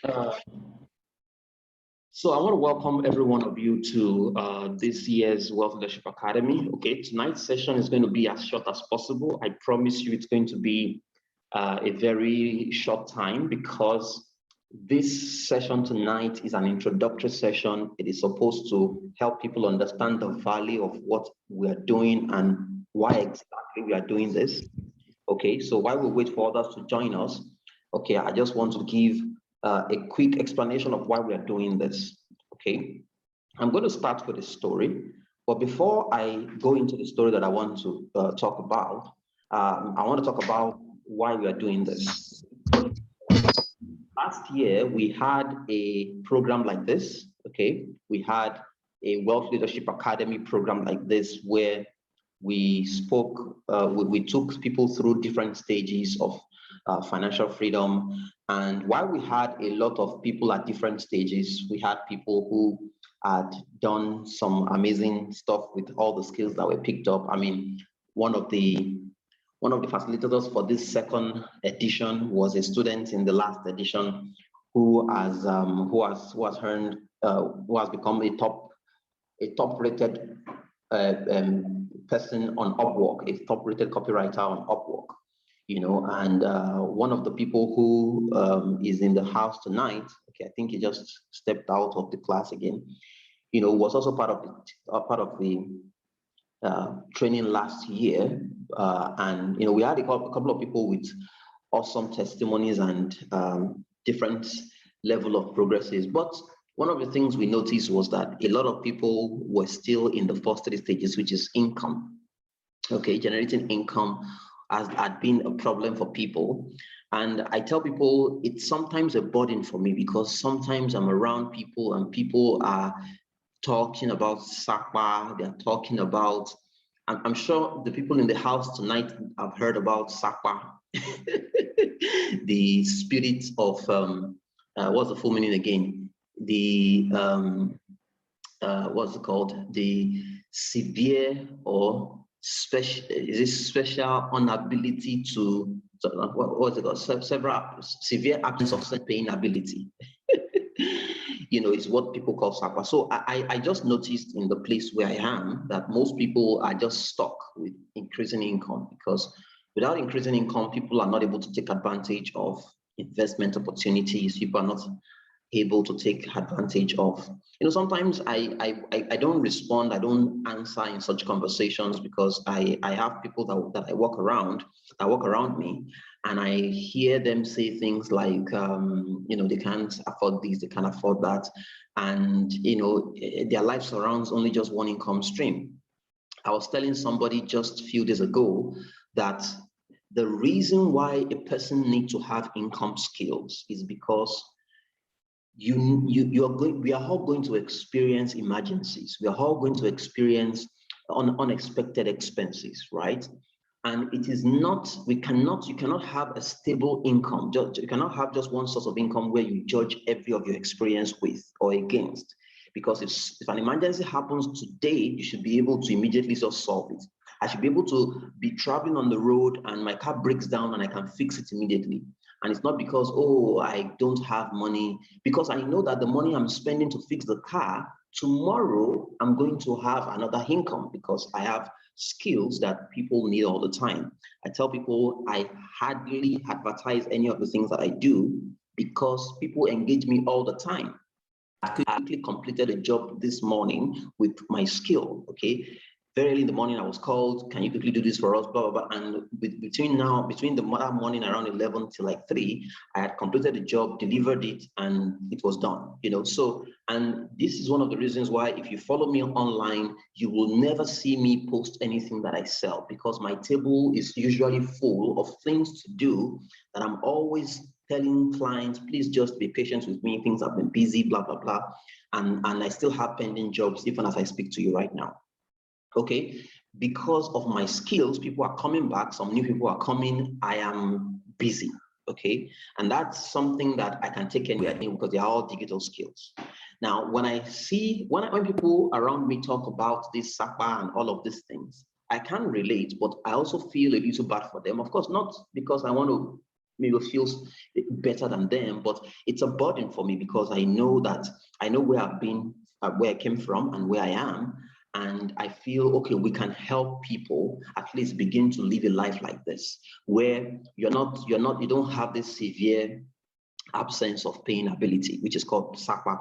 Uh, so I want to welcome every one of you to this year's Wealth Leadership Academy. Okay, tonight's session is going to be as short as possible. I promise you it's going to be a very short time because this session tonight is an introductory session. It is supposed to help people understand the value of what we are doing and why exactly we are doing this. Okay, so while we wait for others to join us, okay, I just want to give a quick explanation of why we are doing this. Okay, I'm going to start with a story, but before I go into the story that I want to talk about, I want to talk about why we are doing this. Last year, we had a program like this. Okay, we had a Wealth Leadership Academy program like this where we spoke, we took people through different stages of financial freedom. And while we had a lot of people at different stages, we had people who had done some amazing stuff with all the skills that were picked up. I mean, one of the facilitators for this second edition was a student in the last edition who has become a top rated person on Upwork, a top-rated copywriter on Upwork, and one of the people who is in the house tonight, okay, I think he just stepped out of the class again, was also part of the training last year, and we had a couple of people with awesome testimonies and different level of progresses, but one of the things we noticed was that a lot of people were still in the first three stages, which is income. Okay, generating income had been a problem for people. And I tell people it's sometimes a burden for me because sometimes I'm around people and people are talking about SAPA, they're talking about, I'm sure the people in the house tonight have heard about SAPA, the spirit of, what's the full meaning again? The what's it called? The severe or special, is it special inability to, what's it called? Several severe absence of paying ability. Is what people call SAPA. So I just noticed in the place where I am that most people are just stuck with increasing income because without increasing income, people are not able to take advantage of investment opportunities. People are not able to take advantage of. Sometimes I don't respond, I don't answer in such conversations because I have people that I walk around me, and I hear them say things like, they can't afford this, they can't afford that, and their life surrounds only just one income stream. I was telling somebody just a few days ago that the reason why a person needs to have income skills is because we are all going to experience emergencies. We are all going to experience unexpected expenses, right? And it is not, you cannot have a stable income. You cannot have just one source of income where you judge every of your experience with or against. Because if an emergency happens today, you should be able to immediately just solve it. I should be able to be traveling on the road and my car breaks down and I can fix it immediately. And it's not because, I don't have money, because I know that the money I'm spending to fix the car, tomorrow I'm going to have another income because I have skills that people need all the time. I tell people I hardly advertise any of the things that I do because people engage me all the time. I quickly completed a job this morning with my skill, okay? Very early in the morning, I was called, can you quickly do this for us, blah, blah, blah. And between the morning around 11 till like 3, I had completed the job, delivered it, and it was done, So, and this is one of the reasons why if you follow me online, you will never see me post anything that I sell because my table is usually full of things to do that I'm always telling clients, please just be patient with me. Things have been busy, blah, blah, blah. And I still have pending jobs even as I speak to you right now. Okay, because of my skills, people are coming back, some new people are coming, I am busy, okay? And that's something that I can take anywhere because they're all digital skills. Now, when when people around me talk about this SAPA and all of these things, I can relate, but I also feel a little bad for them. Of course, not because I want to feels better than them, but it's a burden for me because I know where I've been, where I came from, and where I am. And I feel, okay, we can help people at least begin to live a life like this, where you don't have this severe absence of paying ability, which is called SAPA.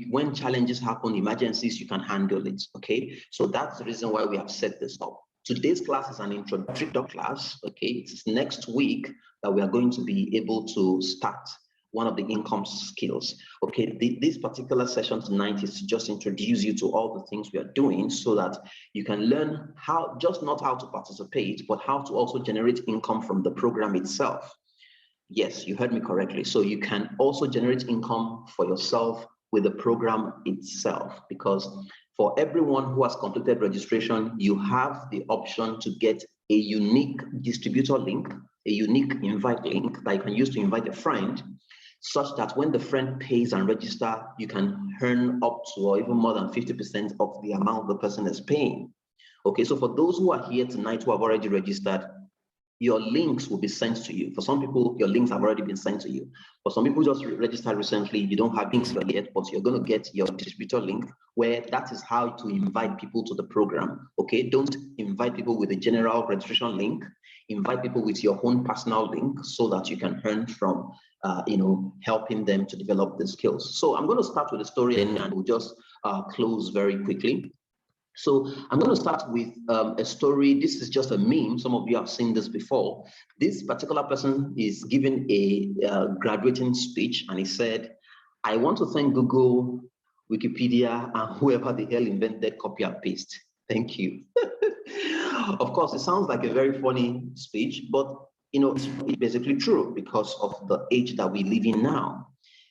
When challenges happen, emergencies, you can handle it. Okay, so that's the reason why we have set this up. Today's class is an introductory class. Okay, it's next week that we are going to be able to start one of the income skills. Okay, this particular session tonight is to just introduce you to all the things we are doing so that you can learn not how to participate, but how to also generate income from the program itself. Yes, you heard me correctly. So you can also generate income for yourself with the program itself, because for everyone who has completed registration, you have the option to get a unique distributor link, a unique invite link that you can use to invite a friend, such that when the friend pays and register, you can earn up to or even more than 50% of the amount the person is paying. Okay, so for those who are here tonight who have already registered, your links will be sent to you. For some people, your links have already been sent to you. For some people just registered recently, you don't have links yet, but you're going to get your distributor link, where that is how to invite people to the program. Okay, don't invite people with a general registration link. Invite people with your own personal link so that you can earn from helping them to develop the skills. So I'm going to start with a story and we'll just close very quickly. So I'm going to start with a story. This is just a meme. Some of you have seen this before. This particular person is giving a graduating speech, and he said, "I want to thank Google, Wikipedia, and whoever the hell invented copy and paste. Thank you." Of course, it sounds like a very funny speech, but it's basically true because of the age that we live in now.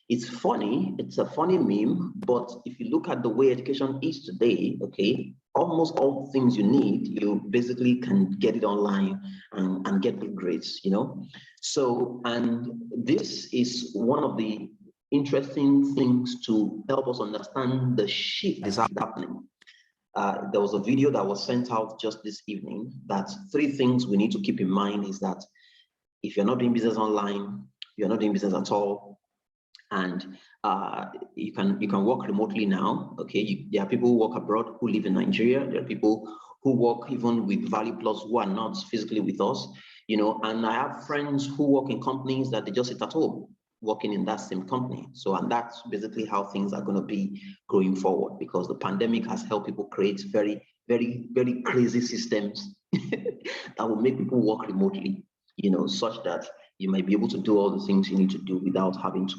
It's funny, it's a funny meme, but if you look at the way education is today, okay, almost all the things you need, you basically can get it online and get good grades, So, and this is one of the interesting things to help us understand the shift that is happening. There was a video that was sent out just this evening that 3 things we need to keep in mind is that if you're not doing business online, you're not doing business at all, and you can work remotely now. Okay, there are people who work abroad who live in Nigeria. There are people who work even with Value Plus who are not physically with us, and I have friends who work in companies that they just sit at home working in that same company. So, and that's basically how things are going to be going forward, because the pandemic has helped people create very, very, very crazy systems that will make people work remotely, such that you might be able to do all the things you need to do without having to,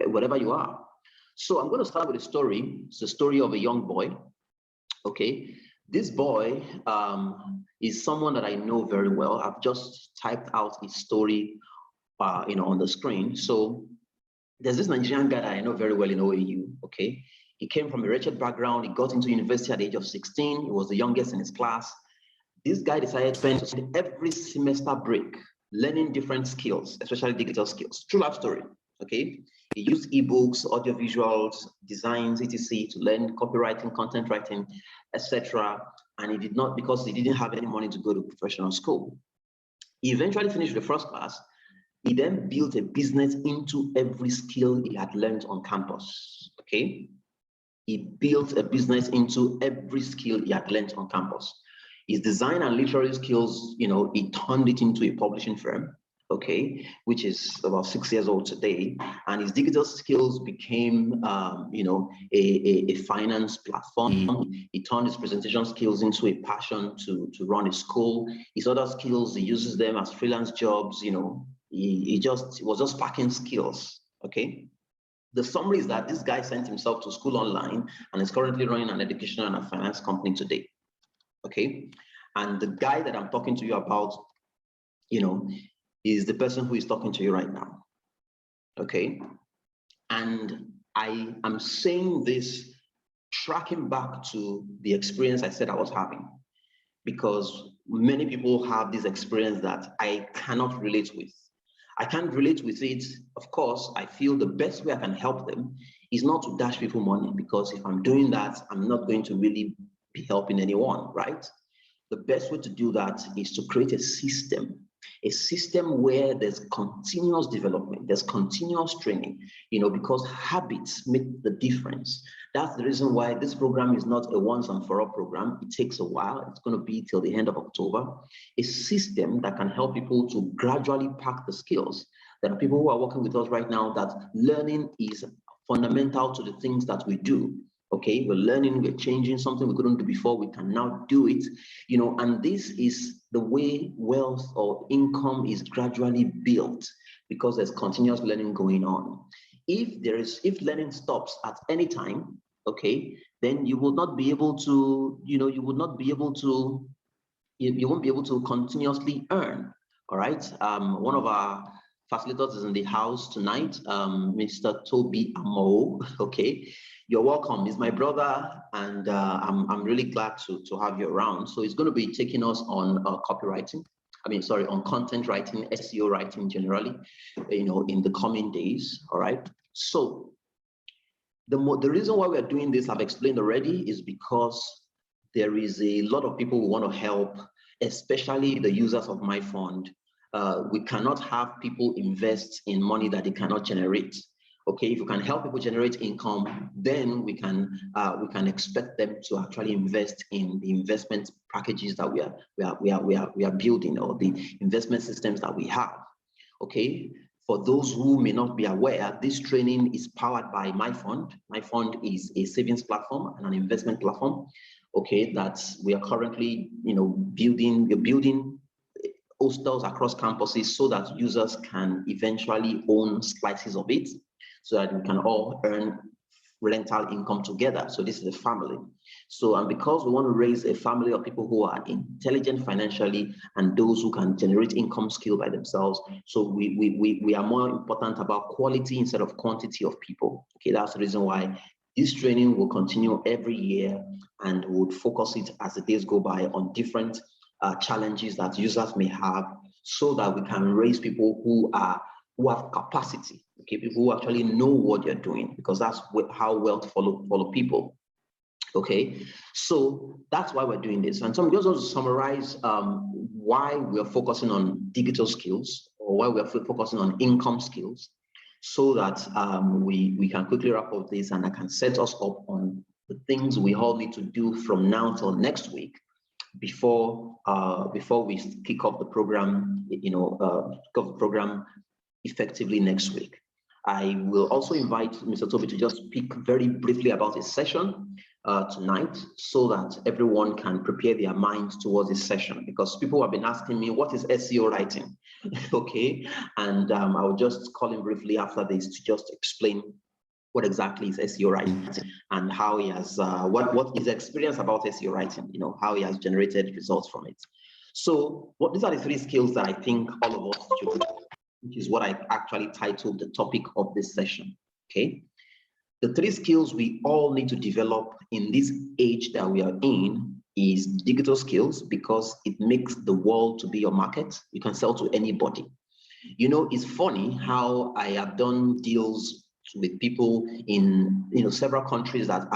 wherever you are. So I'm going to start with a story. It's the story of a young boy. Okay, this boy is someone that I know very well. I've just typed out his story, on the screen. So there's this Nigerian guy that I know very well in OAU. Okay, he came from a wretched background. He got into university at the age of 16. He was the youngest in his class. This guy decided to spend every semester break learning different skills, especially digital skills. True life story. Okay, he used ebooks, audio visuals, designs, etc. to learn copywriting, content writing, etc. And he did not, because he didn't have any money to go to professional school. He eventually finished the first class. He then built a business into every skill he had learned on campus. Okay, he built a business into every skill he had learned on campus. His design and literary skills, he turned it into a publishing firm, okay, which is about 6 years old today. And his digital skills became, a finance platform. He turned his presentation skills into a passion to run a school. His other skills, he uses them as freelance jobs. He was just packing skills, okay. The summary is that this guy sent himself to school online and is currently running an educational and a finance company today. Okay, and the guy that I'm talking to you about, is the person who is talking to you right now. Okay, and I am saying this tracking back to the experience I said I was having, because many people have this experience that I cannot relate with. I can't relate with it. Of course, I feel the best way I can help them is not to dash people money, because if I'm doing that, I'm not going to really be helping anyone, right? The best way to do that is to create a system A system where there's continuous development, there's continuous training, because habits make the difference. That's the reason why this program is not a once and for all program. It takes a while. It's going to be till the end of October. A system that can help people to gradually pack the skills. There are people who are working with us right now that learning is fundamental to the things that we do. Okay, we're learning, we're changing something we couldn't do before, we can now do it, and this is the way wealth or income is gradually built, because there's continuous learning going on. If learning stops at any time, okay, then you will not be able to, you won't be able to continuously earn. All right. One of our facilitators is in the house tonight, Mr. Toby Amo. Okay, you're welcome. He's my brother, and I'm really glad to have you around. So he's going to be taking us on copywriting. On content writing, SEO writing generally, in the coming days. All right. So the reason why we are doing this, I've explained already, is because there is a lot of people who want to help, especially the users of my fund. We cannot have people invest in money that they cannot generate. Okay, if you can help people generate income, then we can expect them to actually invest in the investment packages that we are building, or the investment systems that we have. Okay, for those who may not be aware, this training is powered by my fund. My fund is a savings platform and an investment platform. Okay, that we are currently building hostels across campuses so that users can eventually own slices of it, so that we can all earn rental income together. So this is a family. So, and because we want to raise a family of people who are intelligent financially and those who can generate income skill by themselves, so we are more important about quality instead of quantity of people. Okay, that's the reason why this training will continue every year, and would focus it as the days go by on different challenges that users may have, so that we can raise people who have capacity. Okay, people who actually know what they're doing, because that's how wealth follow people. Okay, so that's why we're doing this. And so I'm just going to summarize why we're focusing on digital skills, or why we're focusing on income skills, so that we can quickly wrap up this, and I can set us up on the things we all need to do from now till next week, before we kick off the program, effectively next week. I will also invite Mr. Toby to just speak very briefly about his session tonight, so that everyone can prepare their minds towards this session, because people have been asking me, what is SEO writing? Okay, and I will just call him briefly after this to just explain what exactly is SEO writing, and how he has, what his experience about SEO writing, how he has generated results from it. So these are the three skills that I think all of us should, which is what I actually titled the topic of this session. Okay, the three skills we all need to develop in this age that we are in is digital skills, because it makes the world to be your market. You can sell to anybody. It's funny how I have done deals with people in several countries that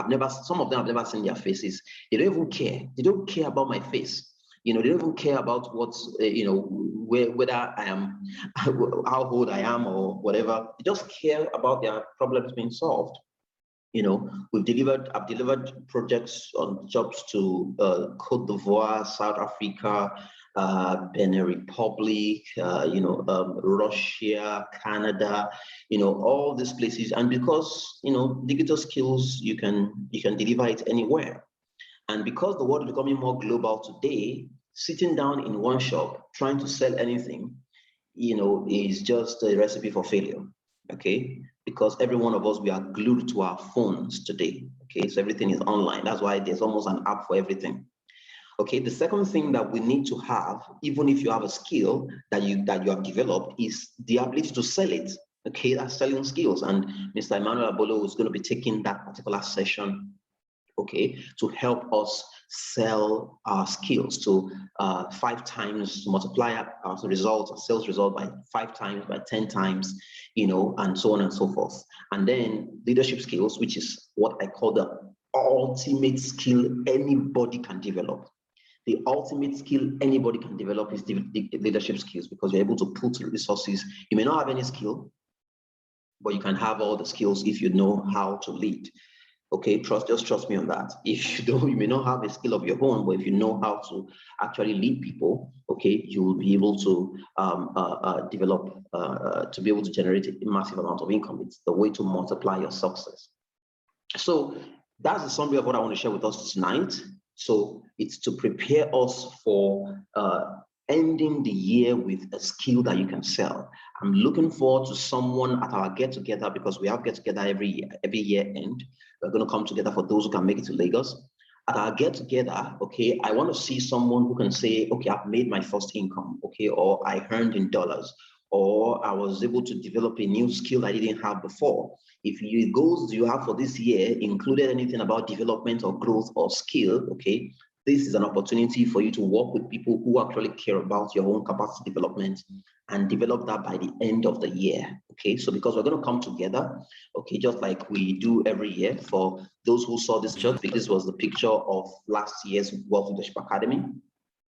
some of them I've never seen their faces. They don't even care. They don't care about my face. They don't even care about what's whether I am, how old I am, or whatever. They just care about their problems being solved. I've delivered projects on jobs to Cote d'Ivoire, South Africa, Benin Republic, Russia, Canada, all these places. And because digital skills, you can deliver it anywhere. And because the world is becoming more global today, sitting down in one shop trying to sell anything, is just a recipe for failure. Okay, because every one of us, we are glued to our phones today. Okay, so everything is online. That's why there's almost an app for everything. Okay, the second thing that we need to have, even if you have a skill that you have developed, is the ability to sell it. Okay, that's selling skills. And Mr. Emmanuel Abolo is going to be taking that particular session, okay, to help us sell our skills to 5 times, to multiply our result, our sales result by 5 times, by 10 times, and so on and so forth. And then leadership skills, which is what I call the ultimate skill anybody can develop. the ultimate skill anybody can develop is the leadership skills, because you're able to put resources. You may not have any skill, but you can have all the skills if you know how to lead. Okay, just trust me on that. If you don't, you may not have a skill of your own, but if you know how to actually lead people, okay, you will be able to develop, to be able to generate a massive amount of income. It's the way to multiply your success. So that's the summary of what I want to share with us tonight. So it's to prepare us for ending the year with a skill that you can sell. I'm looking forward to someone at our get-together, because we have get-together every year end. We're going to come together for those who can make it to Lagos. At our get-together, okay, I want to see someone who can say, okay, I've made my first income, okay, or I earned in dollars, or I was able to develop a new skill I didn't have before. If your goals you have for this year included anything about development or growth or skill, okay, this is an opportunity for you to work with people who actually care about your own capacity development and develop that by the end of the year. Okay, so because we're going to come together, okay, just like we do every year. For those who saw this picture, this was the picture of last year's Wealth Leadership Academy.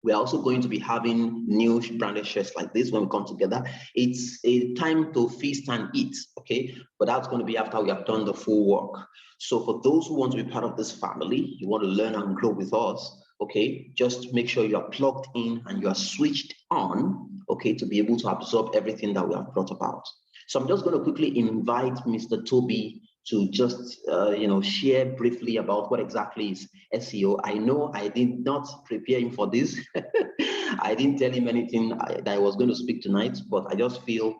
We're also going to be having new branded shirts like this when we come together. It's a time to feast and eat, okay? But that's going to be after we have done the full work. So for those who want to be part of this family, you want to learn and grow with us, okay? Just make sure you are plugged in and you are switched on, okay, to be able to absorb everything that we have brought about. So I'm just going to quickly invite Mr. Toby to just share briefly about what exactly is SEO. I know I did not prepare him for this. I didn't tell him anything that I was going to speak tonight, but I just feel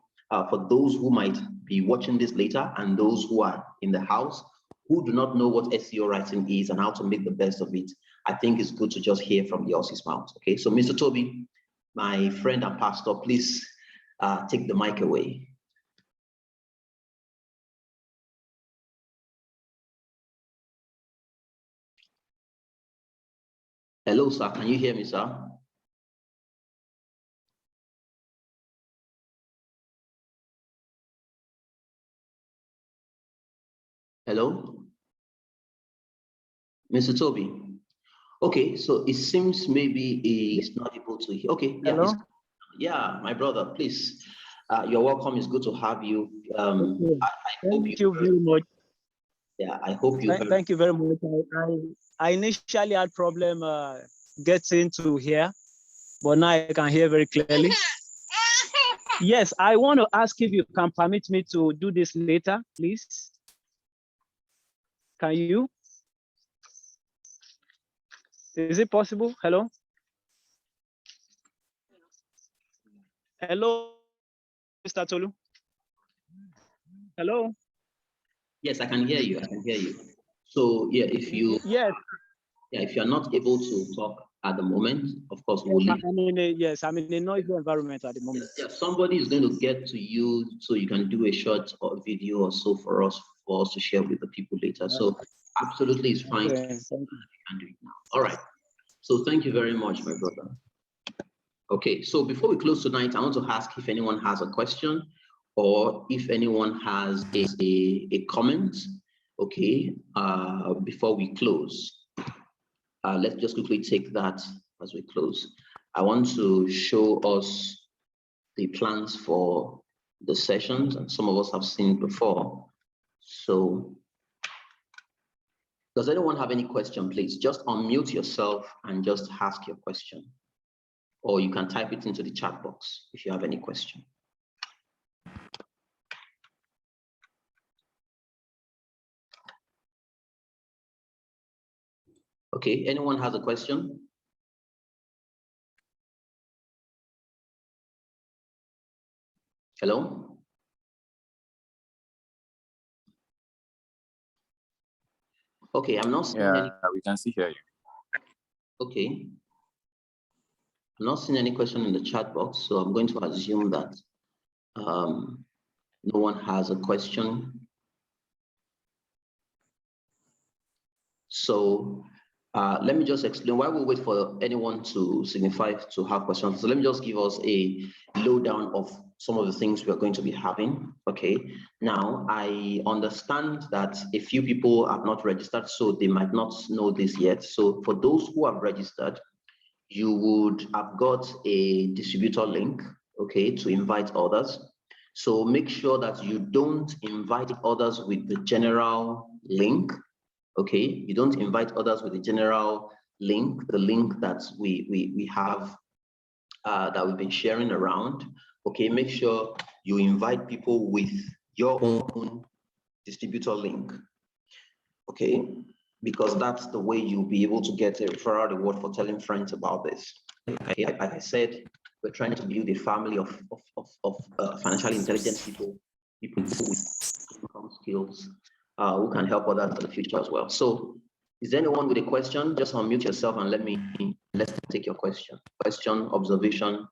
for those who might be watching this later and those who are in the house who do not know what SEO writing is and how to make the best of it, I think it's good to just hear from the horse's mouth. Okay, so Mr. Toby, my friend and pastor, please take the mic away. Hello, sir. Can you hear me, sir? Hello? Mr. Toby? Okay, so it seems maybe he's not able to hear. Okay, yeah, hello? Yeah, my brother, please. You're welcome. It's good to have you. Thank you very much. Yeah, I hope you heard. Thank you very much. I initially had problem getting to here, but now I can hear very clearly. Yes, I want to ask if you can permit me to do this later, please. Can you? Is it possible? Hello? Hello, Mr. Tolu? Hello? Yes, I can hear you. I can hear you. So yeah, if you if you're not able to talk at the moment, of course we'll leave. I'm in a noisy environment at the moment. Yeah, somebody is going to get to you so you can do a short video or so for us to share with the people later. So absolutely, it's fine. Okay, thank you. Can do it now. All right. So thank you very much, my brother. Okay, so before we close tonight, I want to ask if anyone has a question or if anyone has a comment, okay, before we close. Let's just quickly take that as we close. I want to show us the plans for the sessions, and some of us have seen it before. So does anyone have any question? Please just unmute yourself and just ask your question, or you can type it into the chat box if you have any question. Okay, anyone has a question? Hello? Okay, I'm not seeing any. We can see here. Okay. I'm not seeing any question in the chat box, so I'm going to assume that no one has a question. So let me just explain while we wait for anyone to signify to have questions. So let me just give us a lowdown of some of the things we are going to be having. Okay, now I understand that a few people have not registered, so they might not know this yet. So for those who have registered, you would have got a distributor link, okay, to invite others. So make sure that you don't invite others with the general link, okay? You don't invite others with the general link, the link that we have that we've been sharing around, okay? Make sure you invite people with your own distributor link, okay? Because that's the way you'll be able to get a referral reward for telling friends about this. Okay, like I said, we're trying to build a family of financially intelligent people with income skills who can help others in the future as well. So, is there anyone with a question? Just unmute yourself and let's take your question. Question, observation,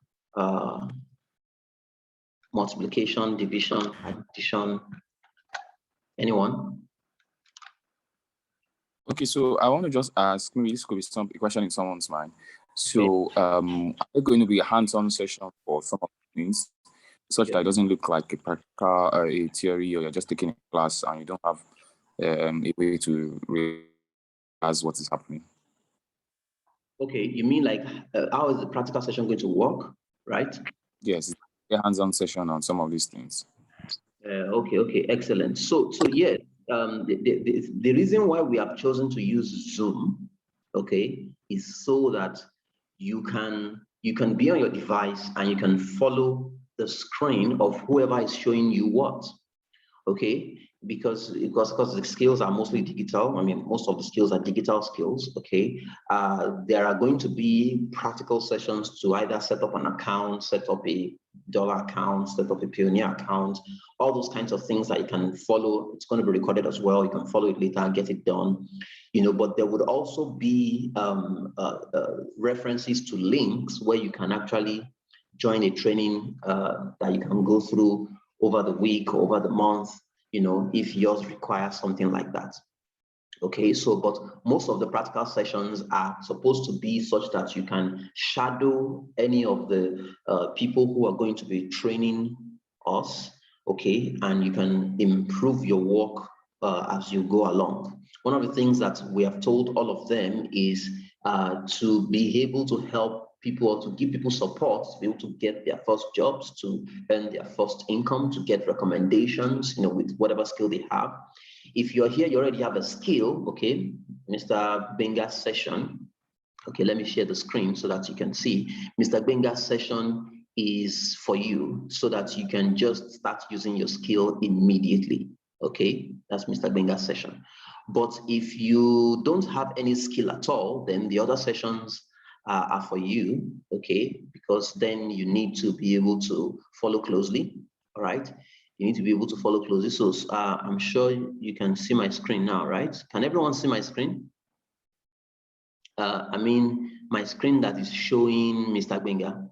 multiplication, division, addition. Anyone? Okay, so I want to just ask, maybe this could be a question in someone's mind. So, are there going to be a hands-on session for some of the things, such that it doesn't look like a practical, a theory, or you're just taking a class and you don't have a way to realize what is happening? Okay, you mean like how is the practical session going to work, right? Yes, a hands-on session on some of these things. Okay, excellent. So yeah, the reason why we have chosen to use Zoom, okay, is so that you can be on your device and you can follow the screen of whoever is showing you what, okay? Because the skills are mostly digital. I mean, most of the skills are digital skills, okay? There are going to be practical sessions to either set up an account, set up a dollar account, set up a Pioneer account, all those kinds of things that you can follow. It's going to be recorded as well. You can follow it later and get it done, you know, but there would also be references to links where you can actually join a training that you can go through over the week, or over the month, you know, if yours requires something like that. Okay, so but most of the practical sessions are supposed to be such that you can shadow any of the people who are going to be training us, okay, and you can improve your work as you go along. One of the things that we have told all of them is to be able to help people, or to give people support to be able to get their first jobs, to earn their first income, to get recommendations, you know, with whatever skill they have. If you're here, you already have a skill, okay, Mr. Benga's session. Okay, let me share the screen so that you can see. Mr. Benga's session is for you so that you can just start using your skill immediately. Okay, that's Mr. Benga's session. But if you don't have any skill at all, then the other sessions are for you, okay, because then you need to be able to follow closely, all right? You need to be able to follow closely. So I'm sure you can see my screen now, right? Can everyone see my screen? I mean, my screen that is showing Mr. Benga.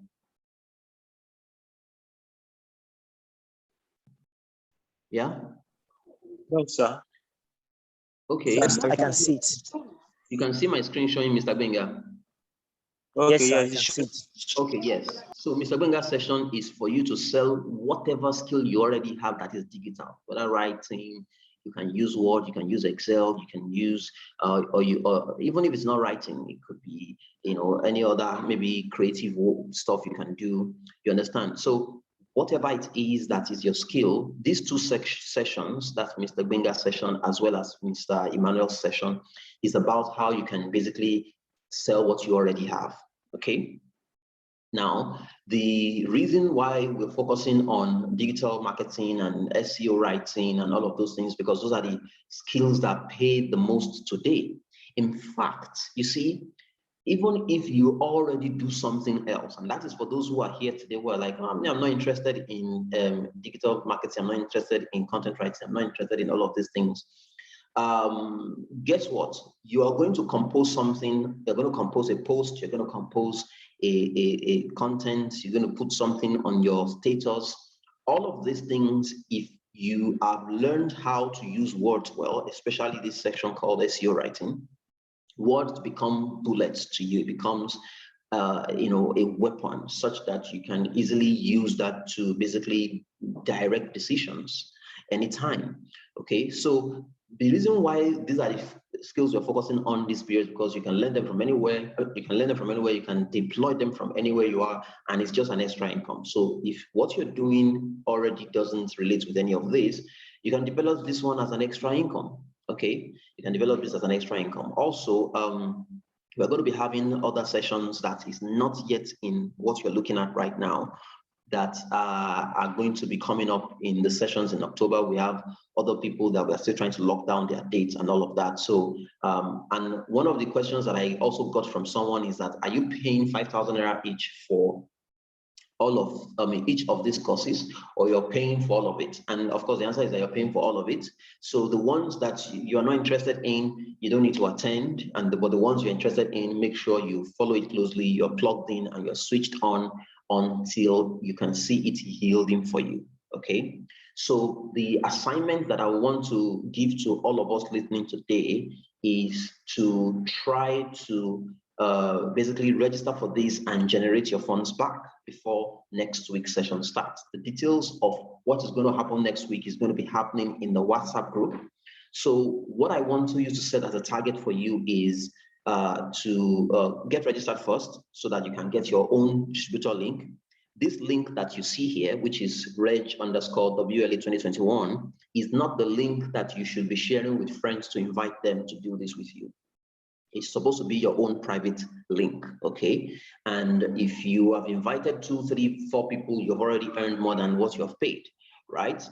Yeah? No, sir. Okay. Yes, I can see it. You can see my screen showing Mr. Benga. Okay, yes, I can see it. Okay, yes. So Mr. Benga's session is for you to sell whatever skill you already have that is digital, whether writing, you can use Word, you can use Excel, you can use, or even if it's not writing, it could be, you know, any other maybe creative stuff you can do. You understand? So whatever it is that is your skill, these two sessions, that's Mr. Benga's session as well as Mr. Emmanuel's session, is about how you can basically sell what you already have. Okay. Now, the reason why we're focusing on digital marketing and SEO writing and all of those things, because those are the skills that pay the most today. In fact, you see, even if you already do something else, and that is for those who are here today who are like, oh, I'm not interested in digital marketing, I'm not interested in content writing, I'm not interested in all of these things. Guess what? You are going to compose something, you're going to compose a post, you're going to compose a content, you're going to put something on your status. All of these things, if you have learned how to use words well, especially this section called SEO writing, words become bullets to you. It becomes you know, a weapon such that you can easily use that to basically direct decisions. anytime. Okay, so the reason why these are the skills we're focusing on this period, because you can learn them from anywhere. You can learn them from anywhere. You can deploy them from anywhere you are, and it's just an extra income. So if what you're doing already doesn't relate with any of this, you can develop this one as an extra income. Okay, you can develop this as an extra income. Also, we're going to be having other sessions that is not yet in what you're looking at right now, that are going to be coming up in the sessions in October. We have other people that we're still trying to lock down their dates and all of that. So, and one of the questions that I also got from someone is that, are you paying 5,000 naira each for all of, each of these courses, or you're paying for all of it? And of course, the answer is that you're paying for all of it. So the ones that you are not interested in, you don't need to attend. But the ones you're interested in, make sure you follow it closely, you're plugged in and you're switched on until you can see it yielding for you. Okay. So the assignment that I want to give to all of us listening today is to try to basically register for this and generate your funds back before next week's session starts. The details of what is going to happen next week is going to be happening in the WhatsApp group. So what I want you to set as a target for you is to get registered first, so that you can get your own distributor link. This link that you see here, which is reg_WLA 2021, is not the link that you should be sharing with friends to invite them to do this with you. It's supposed to be your own private link, okay? And if you have invited 2, 3, 4 people, you've already earned more than what you have paid, right?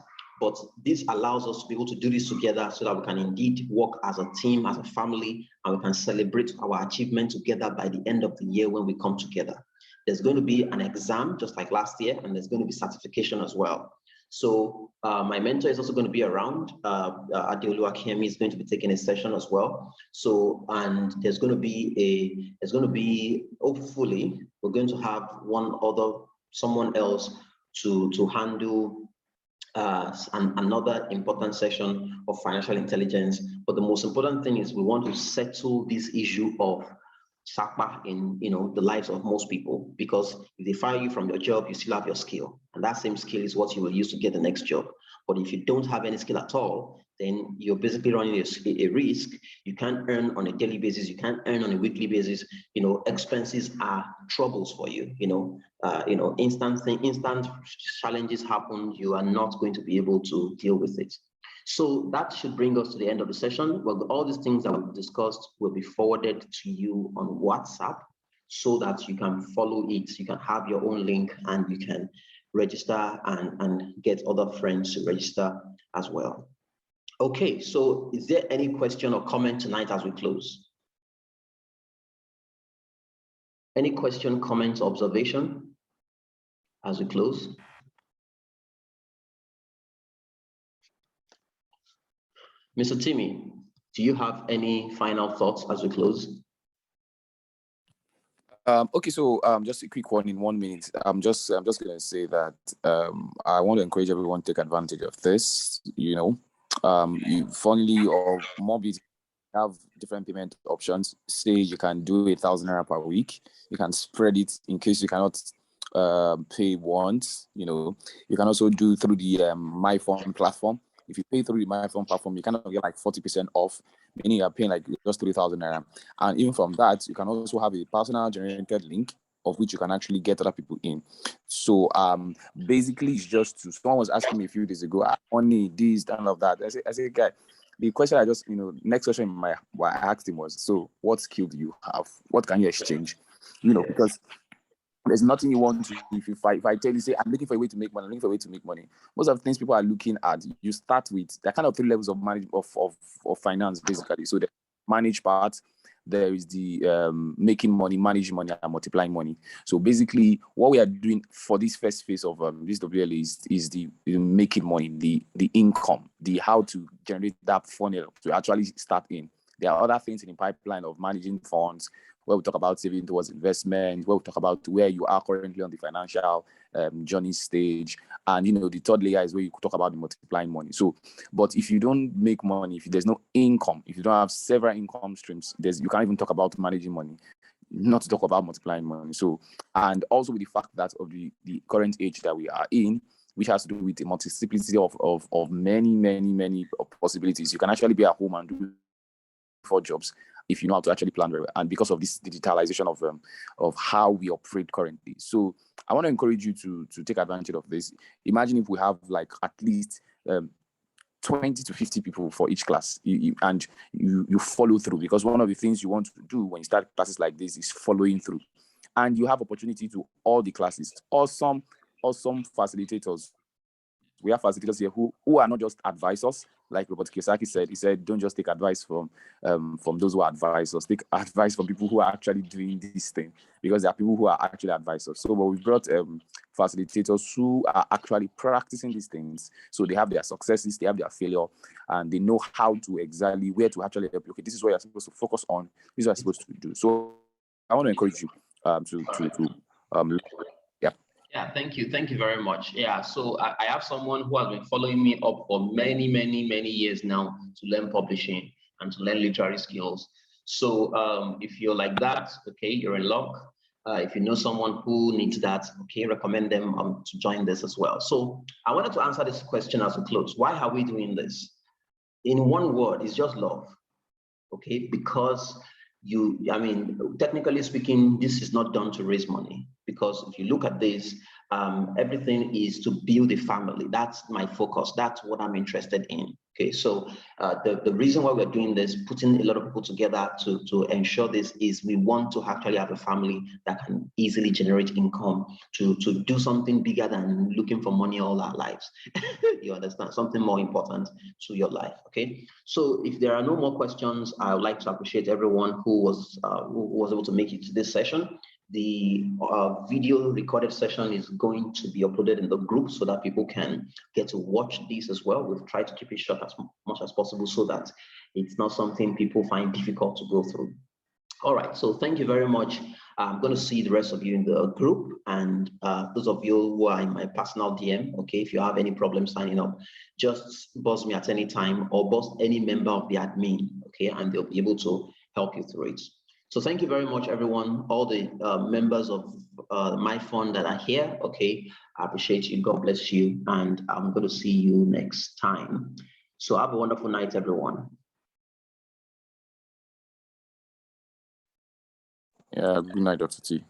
But this allows us to be able to do this together, so that we can indeed work as a team, as a family, and we can celebrate our achievement together by the end of the year when we come together. There's going to be an exam just like last year, and there's going to be certification as well. So my mentor is also going to be around. Adeolu is going to be taking a session as well. So, and there's going to be hopefully, we're going to have someone else to handle another important session of financial intelligence. But the most important thing is we want to settle this issue of SAPA in the lives of most people, because if they fire you from your job, you still have your skill, and that same skill is what you will use to get the next job. But if you don't have any skill at all, then you're basically running a risk. You can't earn on a daily basis, you can't earn on a weekly basis. Expenses are troubles for you. Instant challenges happen, you are not going to be able to deal with it. So that should bring us to the end of the session. Well, all these things that we've discussed will be forwarded to you on WhatsApp, so that you can follow it. You can have your own link, and you can register and get other friends to register as well. Okay, so is there any question or comment tonight as we close? Any question, comment, observation as we close? Mr. Timmy, do you have any final thoughts as we close? Okay, so just a quick one in 1 minute. I'm just going to say that I want to encourage everyone to take advantage of this. You funnily or more have different payment options. Say you can do 1,000 naira per week. You can spread it in case you cannot pay once. You can also do through the MyFund platform. If you pay through the MyFund platform, you kind of get like 40% off, meaning you're paying like just 3,000 naira. And even from that, you can also have a personal generated link of which you can actually get other people in. So basically, it's just someone was asking me a few days ago, I only this, none of that. I said, guy, the question I just, next question I asked him was, so what skill do you have? What can you exchange? Because there's nothing you want to, if I tell you, say, I'm looking for a way to make money, most of the things people are looking at, you start with, there are kind of 3 levels of of finance, basically. So the manage part, there is the making money, managing money, and multiplying money. So basically, what we are doing for this first phase of this WLA is the making money, the income, the how to generate that funnel to actually start in. There are other things in the pipeline of managing funds, where we talk about saving towards investment, where we talk about where you are currently on the financial journey stage. And, the third layer is where you talk about the multiplying money. So, but if you don't make money, if there's no income, if you don't have several income streams, you can't even talk about managing money, not to talk about multiplying money. So, and also with the fact that of the current age that we are in, which has to do with the multiplicity of many possibilities. You can actually be at home and do 4 jobs if you know how to actually plan very well. And because of this digitalization of how we operate currently. So I want to encourage you to take advantage of this. Imagine if we have like at least 20 to 50 people for each class, and you follow through, because one of the things you want to do when you start classes like this is following through. And you have opportunity to all the classes. Awesome facilitators. We have facilitators here who are not just advisors, like Robert Kiyosaki said. He said, don't just take advice from those who are advisors. Take advice from people who are actually doing this thing, because there are people who are actually advisors. So, but we brought facilitators who are actually practicing these things. So they have their successes, they have their failure, and they know how to exactly where to actually help you. Okay, this is what you're supposed to focus on. This is what you're supposed to do. So I want to encourage you Yeah, thank you very much. Yeah, so I have someone who has been following me up for many years now to learn publishing and to learn literary skills. So if you're like that, okay, you're in luck. If you know someone who needs that, okay, recommend them to join this as well. So I wanted to answer this question as we close. Why are we doing this? In one word, it's just love, okay? Because technically speaking, this is not done to raise money, because if you look at this, everything is to build a family. That's my focus. That's what I'm interested in. Okay, so the reason why we're doing this, putting a lot of people together to ensure this, is we want to actually have a family that can easily generate income to do something bigger than looking for money all our lives. You understand? Something more important to your life. Okay, so if there are no more questions, I would like to appreciate everyone who was able to make it to this session. The video recorded session is going to be uploaded in the group so that people can get to watch this as well. We've tried to keep it short as much as possible so that it's not something people find difficult to go through. All right, so thank you very much. I'm going to see the rest of you in the group, and those of you who are in my personal DM, okay, if you have any problem signing up, just buzz me at any time or buzz any member of the admin, okay, and they'll be able to help you through it. So thank you very much, everyone, all the members of my fund that are here, okay, I appreciate you, God bless you, and I'm going to see you next time. So have a wonderful night, everyone. Yeah, good night, Dr. T.